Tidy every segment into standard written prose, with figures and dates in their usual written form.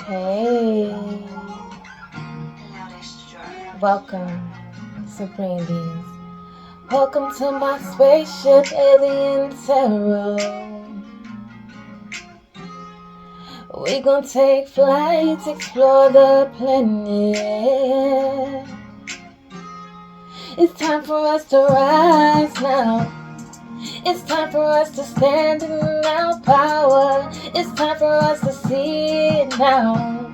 Hey, welcome, Supreme Beings. Welcome to my spaceship, Alien Tarot. We gon' take flight, explore the planet. It's time for us to rise now. It's time for us to stand in our power. It's time for us to see it now.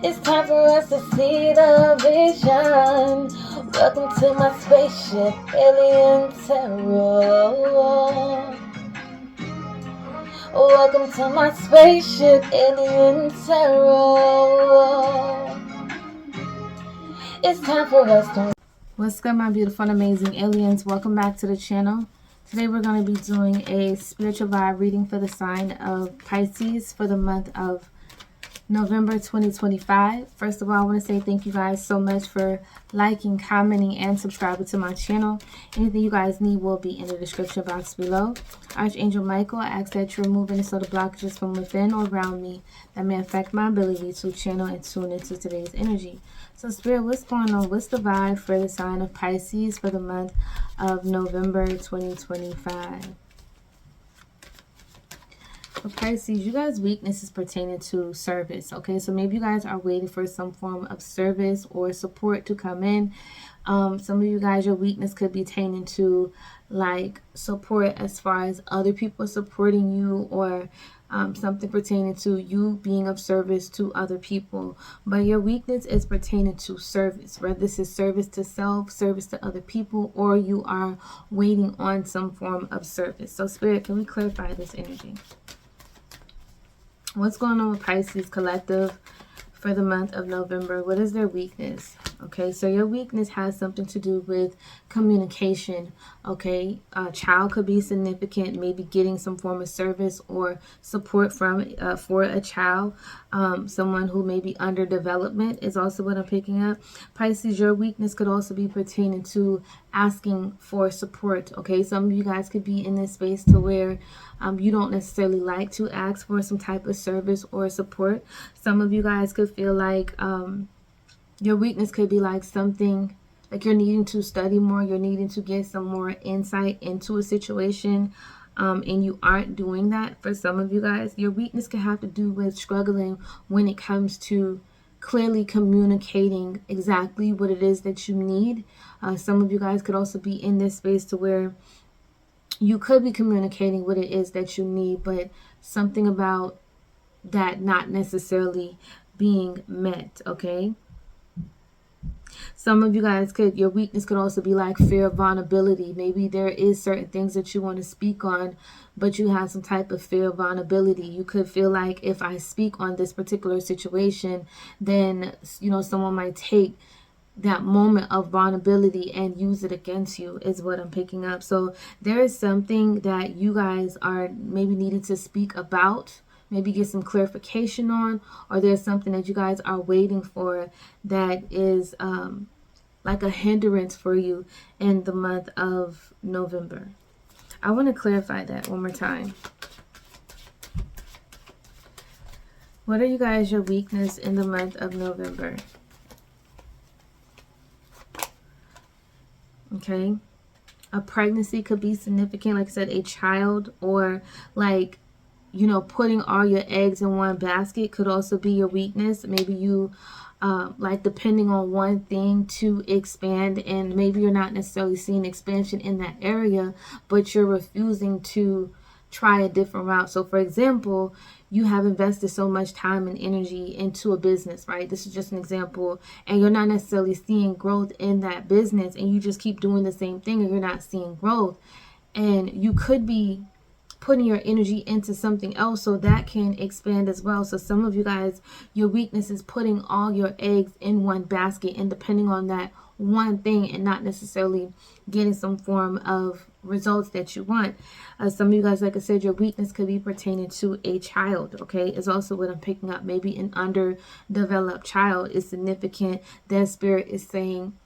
It's time for us to see the vision. Welcome to my spaceship, Alien Tarot. Welcome to my spaceship, Alien Tarot. It's time for us to... What's good, my beautiful and amazing aliens? Welcome back to the channel. Today we're going to be doing a spiritual vibe reading for the sign of Pisces for the month of November 2025. First of all, I want to say thank you guys so much for liking, commenting, and subscribing to my channel. Anything you guys need will be in the description box below. Archangel Michael, I ask that you remove any sort of blockages from within or around me that may affect my ability to channel and tune into today's energy. So Spirit, what's going on? What's the vibe for the sign of Pisces for the month of November 2025? For Pisces, you guys' weakness is pertaining to service, okay? So maybe you guys are waiting for some form of service or support to come in. Some of you guys, your weakness could be pertaining to like support as far as other people supporting you, or something pertaining to you being of service to other people. But your weakness is pertaining to service, whether this is service to self, service to other people, or you are waiting on some form of service. So Spirit, can we clarify this energy? What's going on with Pisces collective for the month of November? What is their weakness? Okay, so your weakness has something to do with communication. Okay, a child could be significant, maybe getting some form of service or support from for a child. Someone who may be under development is also what I'm picking up. Pisces, your weakness could also be pertaining to asking for support. Okay, some of you guys could be in this space to where you don't necessarily like to ask for some type of service or support. Some of you guys could feel like your weakness could be like something like you're needing to study more, you're needing to get some more insight into a situation, and you aren't doing that. For some of you guys, your weakness can have to do with struggling when it comes to clearly communicating exactly what it is that you need. Some of you guys could also be in this space to where you could be communicating what it is that you need, but something about that not necessarily being met, okay? Some of you guys could, your weakness could also be like fear of vulnerability. Maybe there is certain things that you want to speak on, but you have some type of fear of vulnerability. You could feel like if I speak on this particular situation, then, you know, someone might take that moment of vulnerability and use it against you, is what I'm picking up. So there is something that you guys are maybe needing to speak about, maybe get some clarification on, or there's something that you guys are waiting for that is like a hindrance for you in the month of November. I want to clarify that one more time. What are you guys, your weakness in the month of November? Okay, a pregnancy could be significant, like I said, a child, or like, you know, putting all your eggs in one basket could also be your weakness. Maybe you like depending on one thing to expand, and maybe you're not necessarily seeing expansion in that area, but you're refusing to try a different route. So for example, you have invested so much time and energy into a business, right? This is just an example, and you're not necessarily seeing growth in that business, and you just keep doing the same thing and you're not seeing growth. And you could be putting your energy into something else so that can expand as well. So some of you guys, your weakness is putting all your eggs in one basket and depending on that one thing and not necessarily getting some form of results that you want. Some of you guys, like I said, your weakness could be pertaining to a child, okay? It's also what I'm picking up. Maybe an underdeveloped child is significant. That Spirit is saying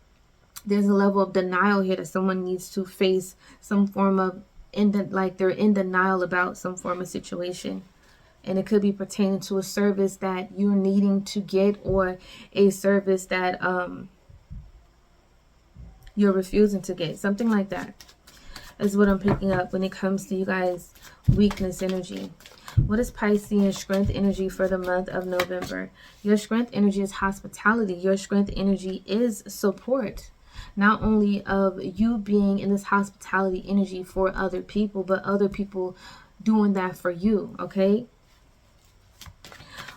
there's a level of denial here that someone needs to face some form of, like they're in denial about some form of situation. And it could be pertaining to a service that you're needing to get, or a service that you're refusing to get. Something like that is what I'm picking up when it comes to you guys' weakness energy. What is Piscean strength energy for the month of November? Your strength energy is hospitality. Your strength energy is support. Not only of you being in this hospitality energy for other people, but other people doing that for you, okay?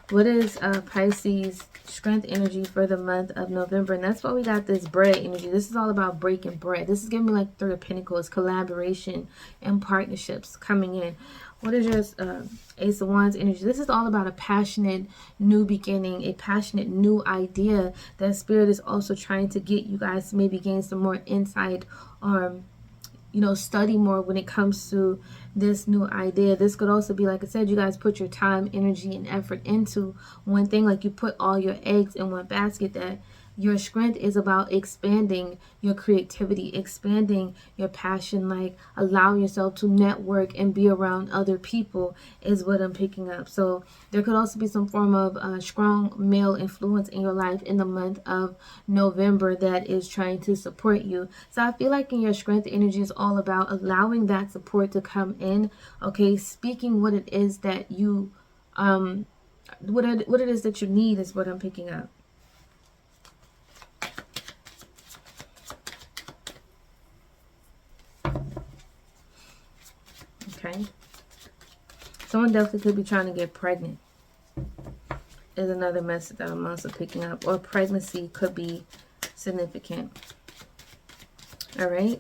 What is Pisces strength energy for the month of November? And that's why we got this bread energy. This is all about breaking bread. This is giving me like Three of Pentacles, collaboration and partnerships coming in. What is your Ace of Wands energy? This is all about a passionate new beginning, a passionate new idea that Spirit is also trying to get you guys to maybe gain some more insight, or you know, study more when it comes to this new idea. This could also be, like I said, you guys put your time, energy, and effort into one thing, like you put all your eggs in one basket. That your strength is about expanding your creativity, expanding your passion, like allowing yourself to network and be around other people is what I'm picking up. So there could also be some form of strong male influence in your life in the month of November that is trying to support you. So I feel like in your strength energy is all about allowing that support to come in, okay? Speaking what it is that you, what it is that you need is what I'm picking up. Okay. Someone definitely could be trying to get pregnant is another message that I'm also picking up. Or pregnancy could be significant. All right.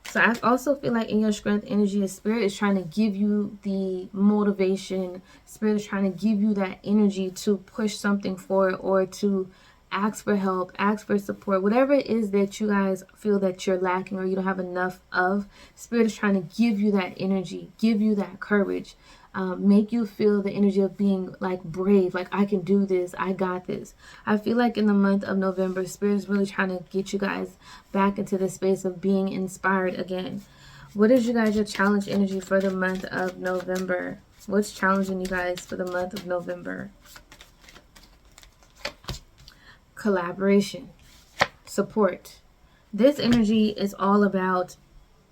So I also feel like in your strength energy, the Spirit is trying to give you the motivation. Spirit is trying to give you that energy to push something forward, or to ask for help, ask for support, whatever it is that you guys feel that you're lacking or you don't have enough of. Spirit is trying to give you that energy, give you that courage, make you feel the energy of being like brave, like I can do this, I got this. I feel like in the month of November, Spirit is really trying to get you guys back into the space of being inspired again. What is you guys your challenge energy for the month of November? What's challenging you guys for the month of November? Collaboration, support. This energy is all about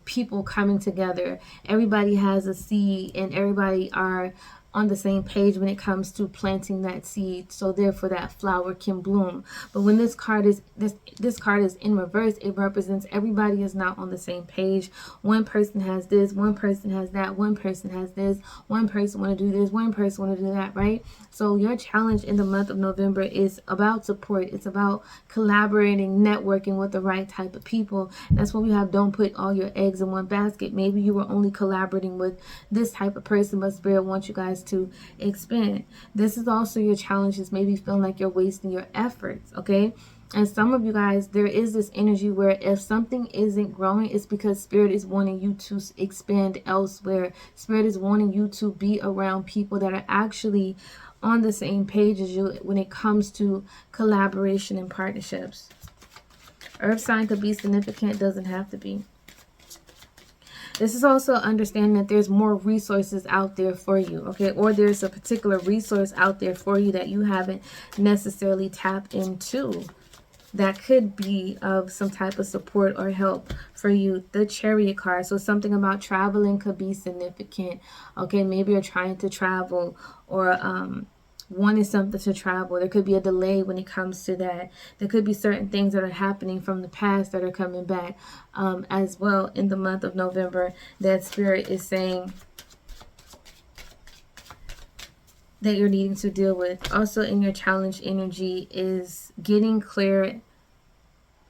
people coming together. Everybody has a seed and everybody are on the same page when it comes to planting that seed, so therefore that flower can bloom. But when this card is this card is in reverse, it represents everybody is not on the same page. One person has this, one person has that, one person has this, one person want to do this, one person want to do that, right? So your challenge in the month of November is about support. It's about collaborating, networking with the right type of people. That's when we have don't put all your eggs in one basket. Maybe you were only collaborating with this type of person, but Spirit wants you guys to expand. This is also your challenges, maybe feeling like you're wasting your efforts, okay? And some of you guys, there is this energy where if something isn't growing, it's because Spirit is wanting you to expand elsewhere. Spirit is wanting you to be around people that are actually on the same page as you when it comes to collaboration and partnerships. Earth sign could be significant, doesn't have to be. This is also understanding that there's more resources out there for you, okay? Or there's a particular resource out there for you that you haven't necessarily tapped into that could be of some type of support or help for you. The Chariot card, so something about traveling could be significant, okay? Maybe you're trying to travel, or wanting something to travel. There could be a delay when it comes to that. There could be certain things that are happening from the past that are coming back as well in the month of November that Spirit is saying that you're needing to deal with. Also in your challenge energy is getting clear,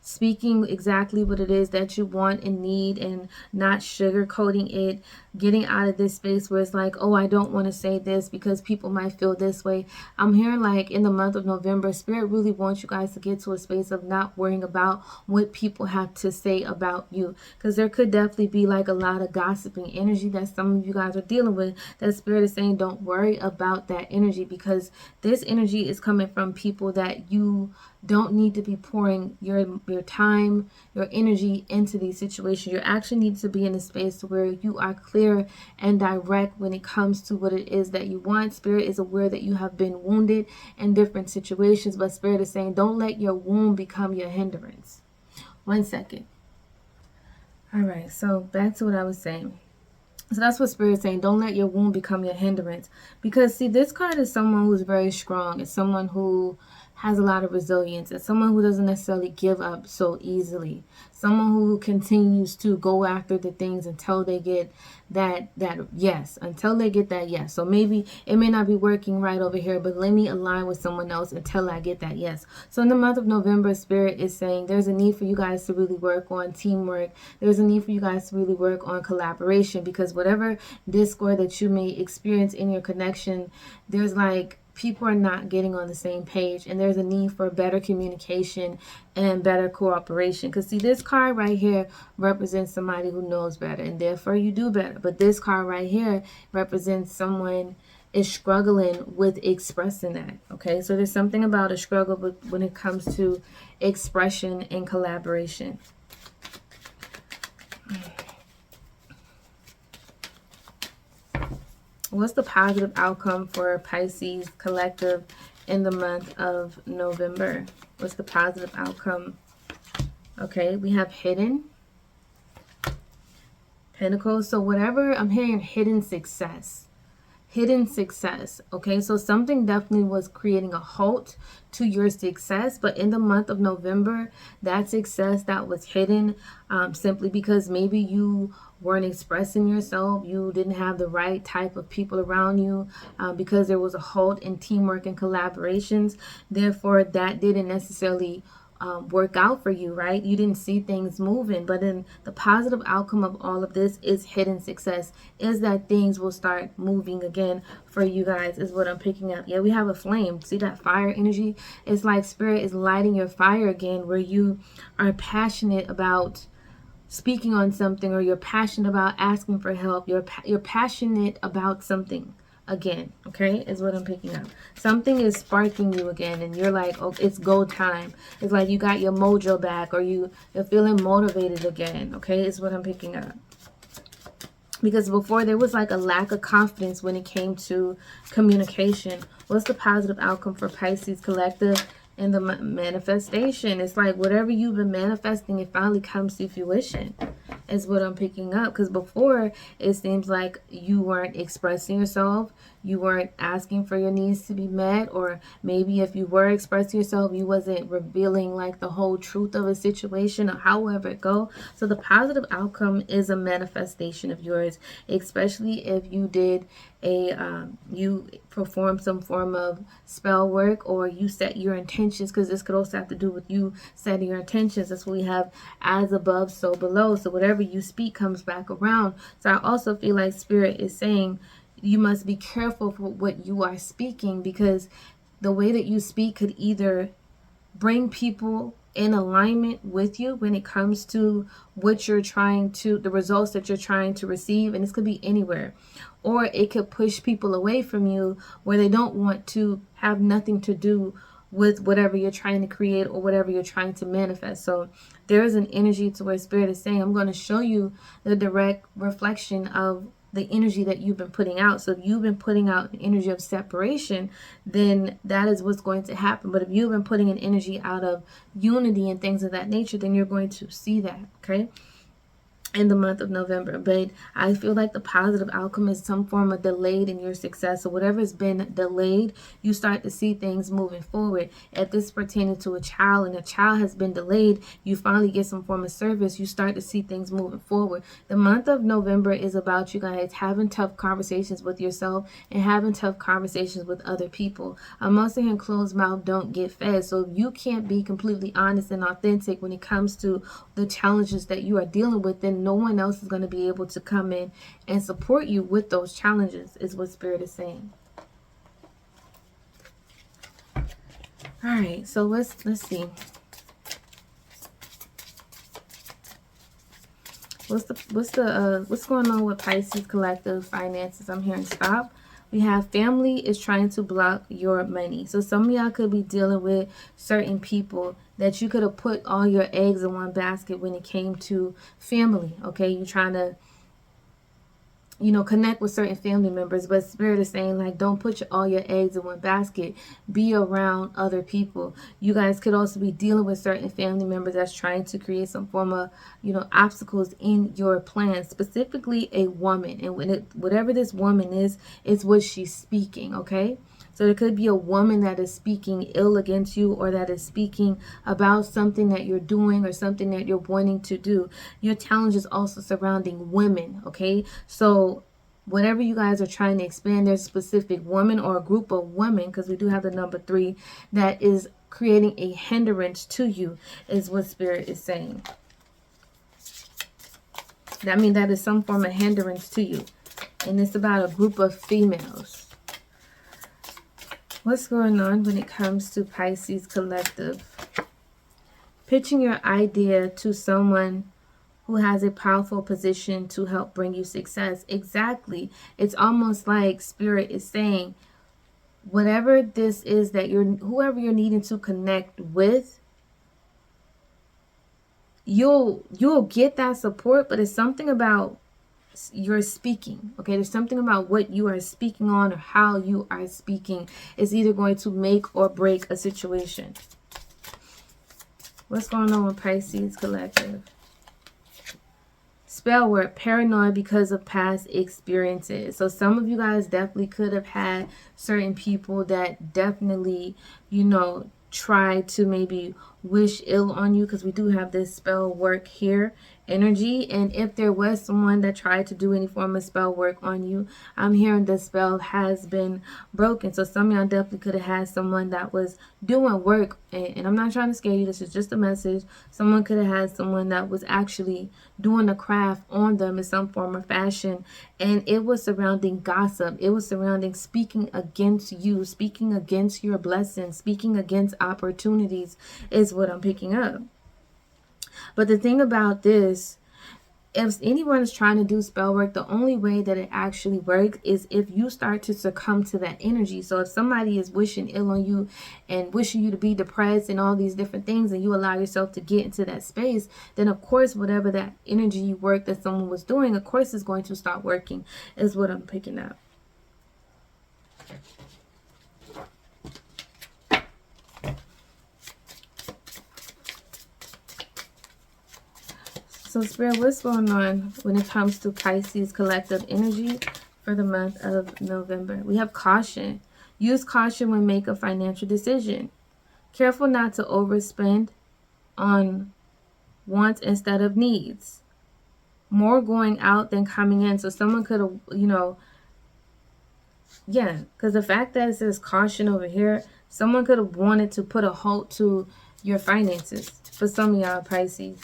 speaking exactly what it is that you want and need and not sugarcoating it, getting out of this space where it's like, oh, I don't want to say this because people might feel this way. I'm hearing like in the month of November, Spirit really wants you guys to get to a space of not worrying about what people have to say about you, because there could definitely be like a lot of gossiping energy that some of you guys are dealing with. That Spirit is saying don't worry about that energy, because this energy is coming from people that you don't need to be pouring your time, your energy into these situations. You actually need to be in a space where you are clear and direct when it comes to what it is that you want. Spirit is aware that you have been wounded in different situations, but Spirit is saying don't let your wound become your hindrance. 1 second. All right, so back to what I was saying. So that's what Spirit is saying. Don't let your wound become your hindrance. Because, see, this card is someone who's very strong. It's someone who has a lot of resilience. It's someone who doesn't necessarily give up so easily. Someone who continues to go after the things until they get that yes. Until they get that yes. So maybe it may not be working right over here, but let me align with someone else until I get that yes. So in the month of November, Spirit is saying there's a need for you guys to really work on teamwork. There's a need for you guys to really work on collaboration, because whatever discord that you may experience in your connection, there's like people are not getting on the same page, and there's a need for better communication and better cooperation. Because see, this card right here represents somebody who knows better, and therefore you do better. But this card right here represents someone is struggling with expressing that. Okay, so there's something about a struggle when it comes to expression and collaboration. What's the positive outcome for Pisces collective in the month of November? What's the positive outcome? Okay, we have hidden pentacles. So whatever I'm hearing, hidden success. Hidden success. Okay, so something definitely was creating a halt to your success, but in the month of November, that success that was hidden, simply because maybe you weren't expressing yourself, you didn't have the right type of people around you, because there was a halt in teamwork and collaborations. Therefore, that didn't necessarily work out for you, right? You didn't see things moving. But then the positive outcome of all of this is hidden success, is that things will start moving again for you guys, is what I'm picking up. Yeah, we have a flame. See that fire energy? It's like Spirit is lighting your fire again, where you are passionate about speaking on something, or you're passionate about asking for help. You're passionate about something again, okay, is what I'm picking up. Something is sparking you again, and you're like, oh, it's go time. It's like you got your mojo back, or you're feeling motivated again, okay, is what I'm picking up. Because before there was like a lack of confidence when it came to communication. What's the positive outcome for Pisces collective in the manifestation? It's like whatever you've been manifesting, it finally comes to fruition, is what I'm picking up. Because before, it seems like you weren't expressing yourself, you weren't asking for your needs to be met, or maybe if you were expressing yourself, you wasn't revealing like the whole truth of a situation, or however it go. So the positive outcome is a manifestation of yours, especially if you did you perform some form of spell work, or you set your intentions, because this could also have to do with you setting your intentions. That's what we have, as above, so below. So whatever you speak comes back around. So I also feel like Spirit is saying you must be careful for what you are speaking, because the way that you speak could either bring people in alignment with you when it comes to what you're trying to, the results that you're trying to receive, and this could be anywhere, or it could push people away from you where they don't want to have nothing to do with whatever you're trying to create or whatever you're trying to manifest. So there is an energy to where Spirit is saying, I'm going to show you the direct reflection of the energy that you've been putting out. So if you've been putting out an energy of separation, then that is what's going to happen. But if you've been putting an energy out of unity and things of that nature, then you're going to see that, okay, in the month of November. But I feel like the positive outcome is some form of delayed in your success. So whatever's been delayed, you start to see things moving forward. If this is pertaining to a child, and a child has been delayed, you finally get some form of service, you start to see things moving forward. The month of November is about you guys having tough conversations with yourself and having tough conversations with other people. I'm also hearing closed mouth don't get fed. So if you can't be completely honest and authentic when it comes to the challenges that you are dealing with, then no one else is going to be able to come in and support you with those challenges, is what Spirit is saying. All right, so let's see. What's going on with Pisces collective finances? I'm hearing stop. We have family is trying to block your money. So some of y'all could be dealing with certain people that you could have put all your eggs in one basket when it came to family. Okay, you're trying to, you know, connect with certain family members, but Spirit is saying, like, don't put all your eggs in one basket. Be around other people. You guys could also be dealing with certain family members that's trying to create some form of, you know, obstacles in your plans, specifically a woman. And whatever this woman is what she's speaking, okay? So there could be a woman that is speaking ill against you, or that is speaking about something that you're doing or something that you're wanting to do. Your challenge is also surrounding women, okay? So whatever you guys are trying to expand, there's a specific woman or a group of women, because we do have the number 3, that is creating a hindrance to you, is what Spirit is saying. That means that is some form of hindrance to you. And it's about a group of females. What's going on when it comes to Pisces collective? Pitching your idea to someone who has a powerful position to help bring you success. Exactly. It's almost like Spirit is saying, whatever this is that whoever you're needing to connect with, you'll get that support, but it's something about you're speaking, okay? There's something about what you are speaking on, or how you are speaking is either going to make or break a situation. What's going on with Pisces collective? Spell word, paranoid because of past experiences. So some of you guys definitely could have had certain people that definitely, you know, try to maybe wish ill on you, because we do have this spell work here energy. And if there was someone that tried to do any form of spell work on you, I'm hearing the spell has been broken. So some of y'all definitely could have had someone that was doing work, and I'm not trying to scare you, this is just a message. Someone could have had someone that was actually doing a craft on them in some form or fashion, and it was surrounding gossip. It was surrounding speaking against you, speaking against your blessings, speaking against opportunities, is what I'm picking up. But the thing about this, if anyone is trying to do spell work, the only way that it actually works is if you start to succumb to that energy. So if somebody is wishing ill on you and wishing you to be depressed and all these different things, and you allow yourself to get into that space, then of course whatever that energy work that someone was doing, of course is going to stop working, is what I'm picking up. So Spirit, what's going on when it comes to Pisces collective energy for the month of November? We have caution. Use caution when make a financial decision. Careful not to overspend on wants instead of needs. More going out than coming in. So someone could have, you know, yeah, because the fact that it says caution over here, someone could have wanted to put a halt to your finances for some of y'all Pisces.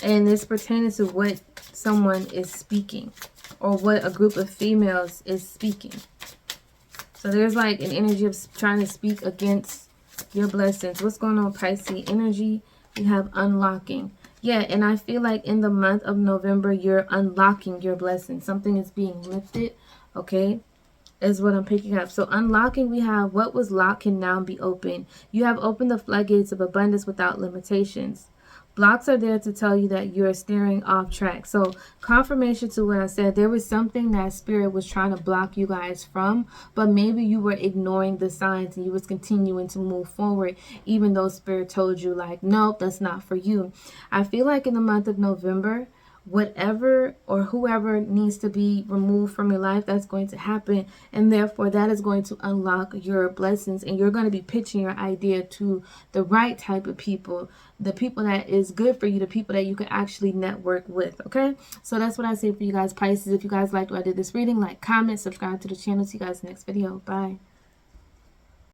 And it's pertaining to what someone is speaking, or what a group of females is speaking. So there's like an energy of trying to speak against your blessings. What's going on, Pisces energy? We have unlocking. Yeah, and I feel like in the month of November, you're unlocking your blessings. Something is being lifted, okay? Is what I'm picking up. So unlocking, we have what was locked can now be opened. You have opened the floodgates of abundance without limitations. Blocks are there to tell you that you're steering off track. So confirmation to what I said, there was something that Spirit was trying to block you guys from, but maybe you were ignoring the signs and you was continuing to move forward, even though Spirit told you like, nope, that's not for you. I feel like in the month of November, whatever or whoever needs to be removed from your life, that's going to happen, and therefore that is going to unlock your blessings, and you're going to be pitching your idea to the right type of people, the people that is good for you, the people that you can actually network with. Okay, so that's what I say for you guys Pisces. If you guys liked what I did this reading, like, comment, subscribe to the channel. See you guys in the next video. Bye.